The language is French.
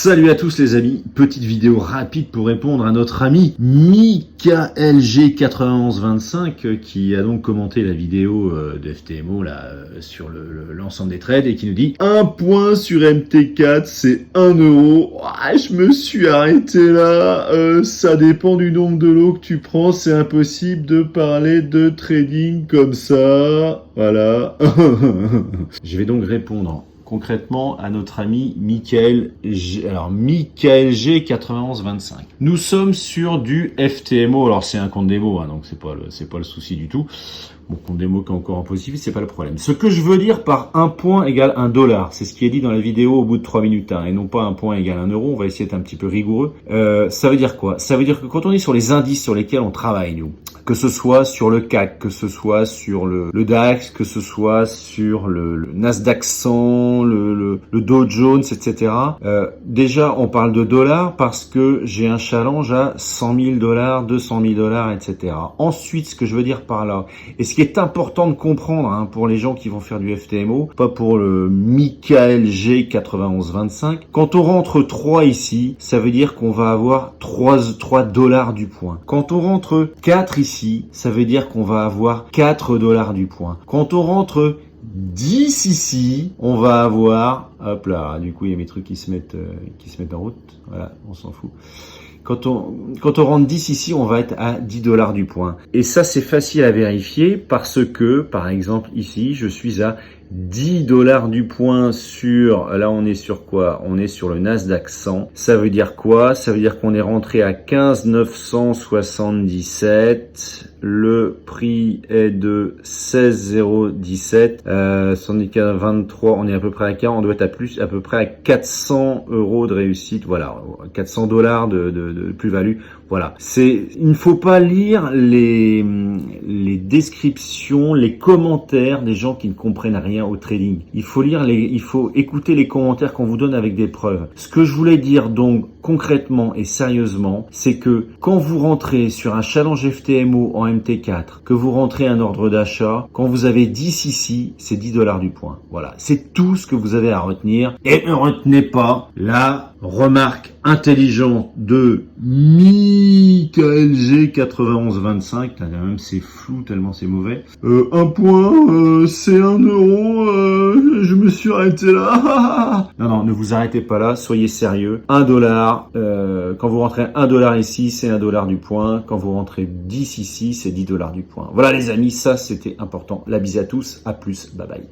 Salut à tous les amis, petite vidéo rapide pour répondre à notre ami MikaLG9125 qui a donc commenté la vidéo de FTMO là, sur l'ensemble des trades et qui nous dit un point sur MT4 c'est 1 euro. Ah, je me suis arrêté là, ça dépend du nombre de lots que tu prends, c'est impossible de parler de trading comme ça, voilà. Je vais donc répondre concrètement à notre ami MikaLG9125. Nous sommes sur du FTMO, alors c'est un compte démo, hein, donc c'est pas le souci du tout. Mon compte démo qui est encore en positif, c'est pas le problème. Ce que je veux dire par un point égale $1, c'est ce qui est dit dans la vidéo au bout de 3 minutes, hein, et non pas un point égale 1 euro. On va essayer d'être un petit peu rigoureux. Ça veut dire quoi? Ça veut dire que quand on est sur les indices sur lesquels on travaille, nous, que ce soit sur le CAC, que ce soit sur le DAX, que ce soit sur le Nasdaq 100, le Dow Jones, etc. Déjà, on parle de dollars parce que j'ai un challenge à $100 000, $200 000, etc. Ensuite, ce que je veux dire par là, et ce qui est important de comprendre hein, pour les gens qui vont faire du FTMO, pas pour le MikaLG9125, quand on rentre 3 ici, ça veut dire qu'on va avoir 3 $ du point. Quand on rentre 4 ici, ça veut dire qu'on va avoir 4 $ du point. Quand on rentre 10 ici, on va avoir, hop là, du coup il y a mes trucs qui se mettent en route, voilà, on s'en fout. Quand on rentre 10 ici, on va être à 10 $ du point. Et ça, c'est facile à vérifier parce que, par exemple, ici, je suis à 10 $ du point sur, là on est sur quoi? On est sur le Nasdaq 100. Ça veut dire quoi? Ça veut dire qu'on est rentré à 15 977. Le prix est de 16 017. Syndicat 23, on est à peu près à 40. On doit être à peu près à 400 € de réussite. Voilà, 400 $ de plus-value. Voilà. Il ne faut pas lire les descriptions, les commentaires des gens qui ne comprennent rien au trading. Il faut écouter les commentaires qu'on vous donne avec des preuves. Ce que je voulais dire donc concrètement et sérieusement, c'est que quand vous rentrez sur un challenge FTMO en MT4, que vous rentrez un ordre d'achat, quand vous avez 10 ici, c'est 10 $ du point. Voilà. C'est tout ce que vous avez à retenir. Et ne retenez pas la remarque intelligente de MikaLG9125. Là, même c'est flou tellement c'est mauvais. Un point, c'est 1 euro. Je me suis arrêté là. Non, ne vous arrêtez pas là. Soyez sérieux. 1 $. Quand vous rentrez 1 $ ici, c'est 1 $ du point. Quand vous rentrez 10 ici, c'est 10 $ du point. Voilà les amis, ça c'était important. La bise à tous. À plus. Bye bye.